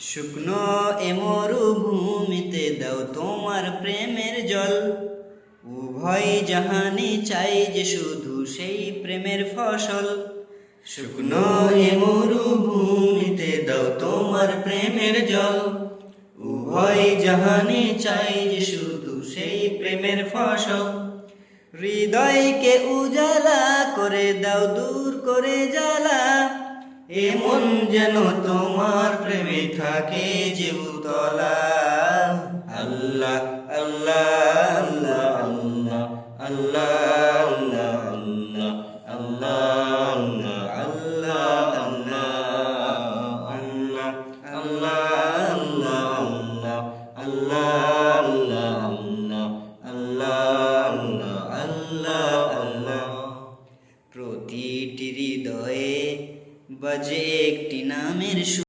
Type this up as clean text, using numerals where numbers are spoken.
শুকনো এ মরুভূমিতে দাও তোমার প্রেমের জল। উভয় জাহানি চাই যে শুধু সেই প্রেমের ফসল। শুকনো এ মরুভূমিতে দাও তোমার প্রেমের জল। উভয় জাহানি চাই যে শুধু সেই প্রেমের ফসল। হৃদয়কে উজালা করে দাও, দূর করে জ্বালা। এমন যেন তোমার প্রেমে থাকে যে উতলা। আল্লাহ আল্লাহ আল্লাহ আল্লাহ আল্লাহ